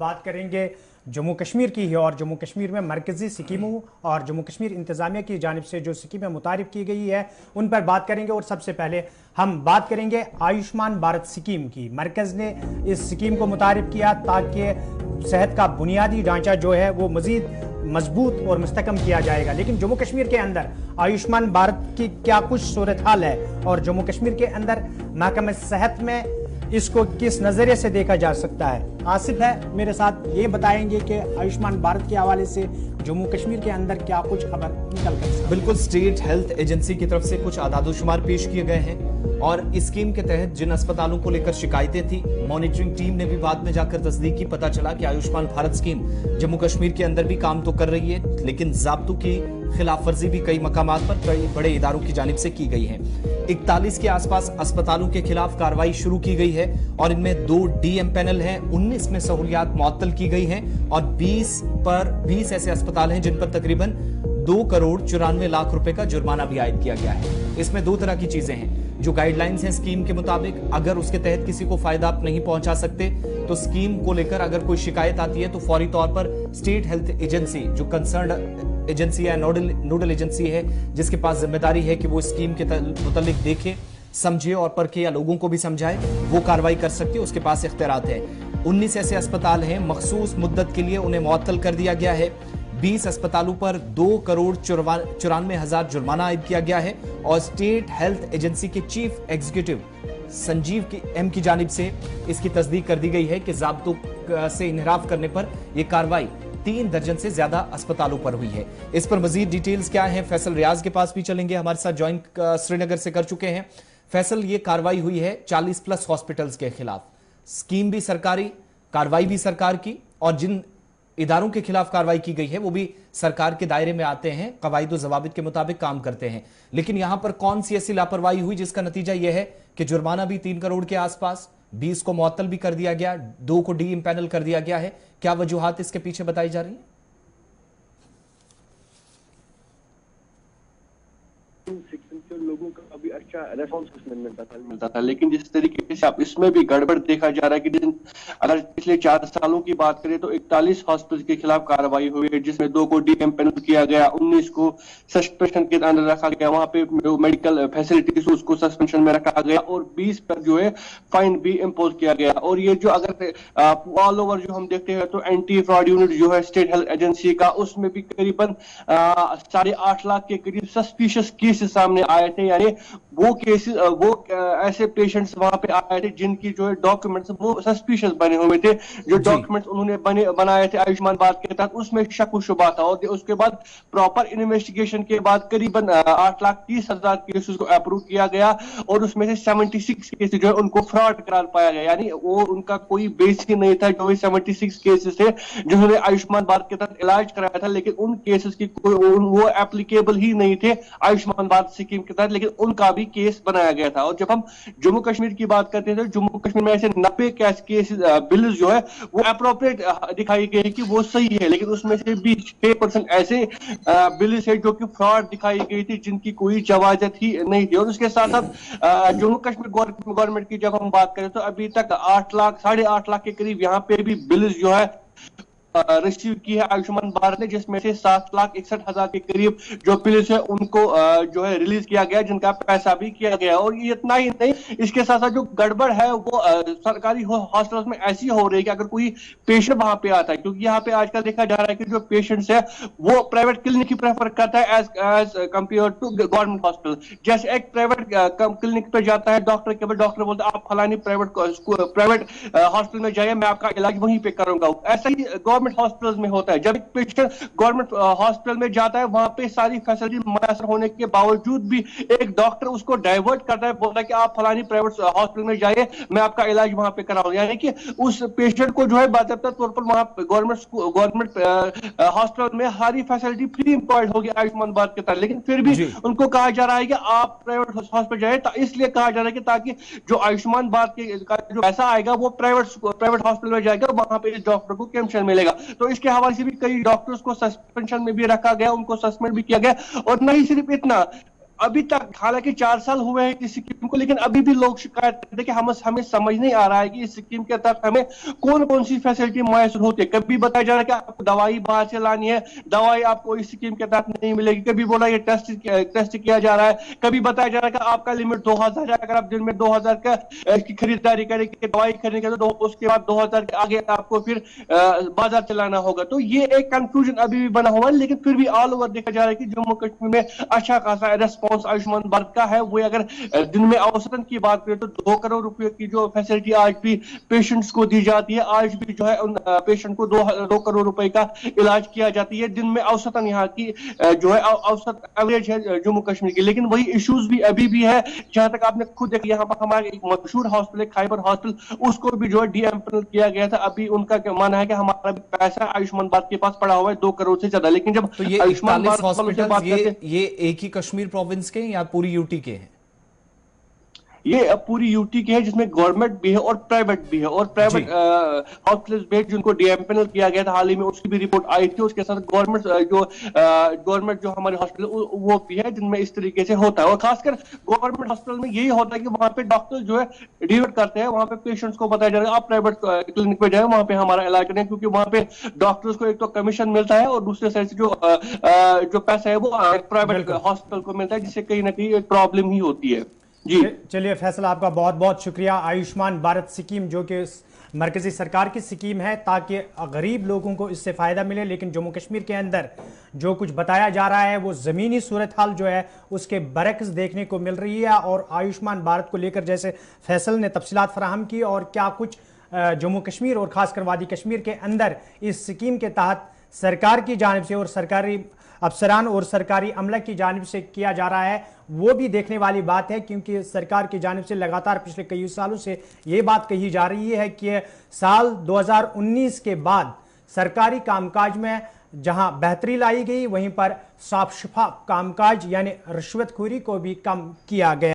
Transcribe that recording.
बात करेंगे जम्मू कश्मीर की है और जम्मू कश्मीर में मरकज़ी स्कीमों और जम्मू कश्मीर इंतज़ामिया की जानिब से जो स्कीमें मुतारिफ की गई है उन पर बात करेंगे। और सबसे पहले हम बात करेंगे आयुष्मान भारत स्कीम की। मरकज़ ने इस स्कीम को मुतारिफ किया ताकि सेहत का बुनियादी ढांचा जो है वो मज़ीद मजबूत और मुस्तकम किया जाएगा। लेकिन जम्मू कश्मीर के अंदर आयुष्मान भारत की क्या कुछ सूरत हाल है और जम्मू कश्मीर के अंदर महकमा सेहत में इसको किस नजरिए से देखा जा सकता है। आसिफ है मेरे साथ, ये बताएंगे कि आयुष्मान भारत के हवाले से जम्मू कश्मीर के अंदर क्या कुछ खबर निकल कर। बिल्कुल, स्टेट हेल्थ एजेंसी की तरफ से कुछ आदादोशुमार पेश किए गए हैं और इस स्कीम के तहत जिन अस्पतालों को लेकर शिकायतें थी, मॉनिटरिंग टीम ने भी बाद में जाकर तस्दीक की। पता चला कि आयुष्मान भारत स्कीम जम्मू कश्मीर के अंदर भी काम तो कर रही है, लेकिन ज़ाब्तों की खिलाफ वर्जी भी कई मकामात पर कई बड़े इदारों की जानिब से की गई है। 41 के आसपास अस्पतालों के खिलाफ कार्रवाई शुरू की गई है और इनमें 2 DM पैनल हैं, 19 में सहूलियात मुअत्तल की गई हैं और 20 ऐसे अस्पताल हैं जिन पर तकरीबन 2 करोड़ 94 लाख रुपए का जुर्माना भी आयद किया गया है। इसमें 2 तरह की चीजें हैं। जो गाइडलाइंस हैं स्कीम के मुताबिक, अगर उसके तहत किसी को फायदा आप नहीं पहुंचा सकते तो स्कीम को लेकर अगर कोई शिकायत आती है तो फौरी तौर पर स्टेट हेल्थ एजेंसी, जो कंसर्न एजेंसी है, नोडल एजेंसी है, जिसके पास जिम्मेदारी है कि वो स्कीम के मुतालिक देखे, समझे और परखे या लोगों को भी समझाए, वो कार्रवाई कर सकती है, उसके पास इख्तियारात है। 19 ऐसे अस्पताल हैं, मखसूस मुद्दत के लिए उन्हें मुअत्तल कर दिया गया है। 20 अस्पतालों पर 2 करोड़ 94 हजार जुर्माना आयद किया गया है और स्टेट हेल्थ एजेंसी के चीफ एग्जीक्यूटिव संजीव एम की जानिब से इसकी तस्दीक कर दी गई है कि ज़ाब्तों से इन्हिराफ करने पर यह कार्रवाई 3 दर्जन से ज्यादा अस्पतालों पर हुई है। इस पर मजीद डिटेल्स क्या है, फैसल रियाज के पास भी चलेंगे, हमारे साथ ज्वाइन श्रीनगर से कर चुके हैं। फैसल, ये कार्रवाई हुई है 40+ हॉस्पिटल्स के खिलाफ, स्कीम भी सरकारी, कार्रवाई भी सरकार की और जिन इदारों के खिलाफ कार्रवाई की गई है वो भी सरकार के दायरे में आते हैं, कवायद ज़वाबित के मुताबिक काम करते हैं। लेकिन यहां पर कौन सी ऐसी लापरवाही हुई जिसका नतीजा यह है कि जुर्माना भी 3 करोड़ के आसपास, 20 को मुअत्तल भी कर दिया गया, 2 को DM पैनल कर दिया गया है। क्या वजूहात इसके पीछे बताई जा रही है? लोगों का अभी अच्छा रेस्पॉन्स मिलता था, लेकिन जिस तरीके से अब इसमें भी गड़बड़ देखा जा रहा है कि अगर पिछले 4 सालों की बात करें तो 41 हॉस्पिटल के खिलाफ कार्रवाई हुई है, जिसमें 2 को DM पैनल किया गया, 19 को सस्पेंशन के अंदर रखा गया, वहां पे मेडिकल फैसिलिटीज उसको सस्पेंशन में रखा गया और 20 पर जो है फाइन भी इम्पोज किया गया। और ये जो अगर ऑल ओवर जो हम देखते हैं तो एंटी फ्रॉड यूनिट जो है स्टेट हेल्थ एजेंसी का, उसमें भी करीबन 8.5 लाख के करीब सस्पिशियस केसेस सामने आए थे। यानी वो केसेस, वो ऐसे पेशेंट्स वहां पे आए थे जिनकी जो है डॉक्यूमेंट्स वो सस्पिशियस बने हुए थे, जो डॉक्यूमेंट्स उन्होंने बनाए थे आयुष्मान भारत के तहत, उसमें शक व शुबा था। और उसके बाद प्रॉपर इन्वेस्टिगेशन के बाद करीबन 8,30,000 केसेस को अप्रूव किया गया और उसमें से 76 केसेस जो है उनको फ्रॉड करार पाया गया। यानी वो उनका कोई बेस ही नहीं था, जो भी 76 केसेस थे जिन्होंने आयुष्मान भारत के तहत इलाज कराया था, लेकिन उन केसेस की कोई वो एप्लीकेबल ही नहीं थे आयुष्मान भारत स्कीम के तहत, लेकिन उनका भी केस बनाया गया था। और जब हम जम्मू कश्मीर की बात करते हैं तो जम्मू कश्मीर में ऐसे 90 केस बिल जो है वो अप्रोप्रिएट दिखाई गई कि वो सही है, लेकिन उसमें से भी 6% ऐसे बिल्स है जो कि फ्रॉड दिखाई गई थी, जिनकी कोई इजाजत ही नहीं थी। और उसके साथ साथ जम्मू कश्मीर गवर्नमेंट की जब हम बात करें तो अभी तक 8 लाख के करीब यहाँ पे भी बिल्स जो है रिसीव की है आयुष्मान भारत ने, जिसमें से 7,61,000 के करीब जो बिल्स है उनको जो है रिलीज किया गया, जिनका पैसा भी किया गया। और ये इतना ही नहीं, इसके साथ साथ जो गड़बड़ है वो सरकारी हॉस्पिटल्स में ऐसी हो रही है कि अगर कोई पेशेंट वहां पे आता है, क्योंकि यहाँ पे आजकल देखा जा रहा है कि जो पेशेंट्स है वो प्राइवेट क्लिनिक ही प्रेफर करता है as compare to government hospital. जैसे एक प्राइवेट क्लिनिक पे जाता है, डॉक्टर बोलता है आप फलानी प्राइवेट हॉस्पिटल में जाइए, मैं आपका इलाज वहीं पे करूंगा। ऐसा ही गवर्नमेंट हॉस्पिटल्स में होता है। जब एक पेशेंट गवर्नमेंट हॉस्पिटल में जाता है, वहां पे सारी फैसिलिटी मुयसर होने के बावजूद भी एक डॉक्टर उसको डाइवर्ट करता है, बोलता है कि आप फलानी प्राइवेट हॉस्पिटल में जाइए, मैं आपका इलाज वहां पे कराऊंगा। यानी कि उस पेशेंट को जो है बाकायदा तौर पर वहां गवर्नमेंट हॉस्पिटल में सारी फैसिलिटी फ्री प्रोवाइड होगी आयुष्मान भारत के तहत, लेकिन फिर भी उनको कहा जा रहा है कि आप प्राइवेट हॉस्पिटल जाए। इसलिए कहा जा रहा है कि ताकि जो आयुष्मान भारत का जो पैसा आएगा वो प्राइवेट हॉस्पिटल में जाएगा, वहां पे डॉक्टर को कमीशन मिलेगा। तो इसके हवाले से भी कई डॉक्टर्स को सस्पेंशन में भी रखा गया, उनको सस्पेंड भी किया गया। और नहीं सिर्फ इतना, अभी तक, हालांकि 4 साल हुए हैं इस स्कीम को, लेकिन अभी भी लोग शिकायत करते हैं कि हमें समझ नहीं आ रहा है कि इस स्कीम के तहत हमें कौन कौन सी फैसिलिटी मुयसर होती है। कभी बताया जा रहा है कि आपको दवाई बाहर से लानी है, दवाई आपको इस स्कीम के तहत नहीं मिलेगी, कभी बोला ये टेस्ट किया जा रहा है, कभी बताया जा रहा है कि आपका लिमिट 2000 है, अगर आप दिन में 2000 की खरीदारी करेंगे, दवाई खरीदेंगे तो उसके बाद 2000 के आगे आपको फिर बाजार चलाना होगा। तो ये एक कंफ्यूजन अभी भी बना हुआ है, लेकिन फिर भी ऑल ओवर देखा जा रहा है कि जम्मू कश्मीर में अच्छा खासा रेस्पॉन्स आयुष्मान भारत का है। वो अगर दिन में औसतन की बात करें तो 2 करोड़ रुपए की जो फैसिलिटी आज भी पेशेंट्स को दी जाती है, आज भी जो है उन पेशेंट को 2 करोड़ रुपए का इलाज किया जाती है दिन में औसतन, यहाँ की जो है औसत एवरेज है जम्मू कश्मीर की। लेकिन वही इश्यूज भी अभी भी है, जहां तक आपने खुद देखा यहाँ पर हमारे एक मशहूर हॉस्पिटल खैबर हॉस्पिटल, उसको भी जो है डीएमपनल किया गया था। अभी उनका मानना है कि हमारा पैसा आयुष्मान भारत के पास पड़ा हुआ है 2 करोड़ से ज्यादा। लेकिन जब तो ये आयुष्मान भारत हॉस्पिटल ये एक ही कश्मीर प्रोविंस के या पूरी यूटी के हैं? ये पूरी यूटी के है, जिसमें गवर्नमेंट भी है और प्राइवेट भी है, और प्राइवेट हॉस्पिटल्स भी जिनको डीएमपनल किया गया था हाल ही में, उसकी भी रिपोर्ट आई थी। उसके साथ गवर्नमेंट जो हमारे हॉस्पिटल वो भी है जिनमें इस तरीके से होता है। और खासकर गवर्नमेंट हॉस्पिटल में यही होता है कि वहां पे डॉक्टर जो है डिवाइड करते हैं, वहां पे पेशेंट्स को बताया जाएगा आप प्राइवेट क्लिनिक पे जाए, वहां पे हमारा इलाज करें, क्योंकि वहां पे डॉक्टर्स को एक तो कमीशन मिलता है और दूसरे साइड से जो पैसा है वो प्राइवेट हॉस्पिटल को मिलता है, जिससे कहीं ना कहीं एक प्रॉब्लम ही होती है। जी चलिए फैसल, आपका बहुत बहुत शुक्रिया। आयुष्मान भारत स्कीम जो कि मरकजी सरकार की स्कीम है ताकि गरीब लोगों को इससे फ़ायदा मिले, लेकिन जम्मू कश्मीर के अंदर जो कुछ बताया जा रहा है वो ज़मीनी सूरत हाल जो है उसके बरक्स देखने को मिल रही है। और आयुष्मान भारत को लेकर जैसे फैसल ने तफसीलात फराहम की और क्या कुछ जम्मू कश्मीर और ख़ासकर वादी कश्मीर के अंदर इस स्कीम के तहत सरकार की जानिब से और सरकारी अफसरान और सरकारी अमला की जानिब से किया जा रहा है, वो भी देखने वाली बात है। क्योंकि सरकार की जानिब से लगातार पिछले कई सालों से ये बात कही जा रही है कि साल 2019 के बाद सरकारी कामकाज में जहां बेहतरी लाई गई, वहीं पर साफ शफाफ कामकाज यानी रिश्वतखोरी को भी कम किया गया।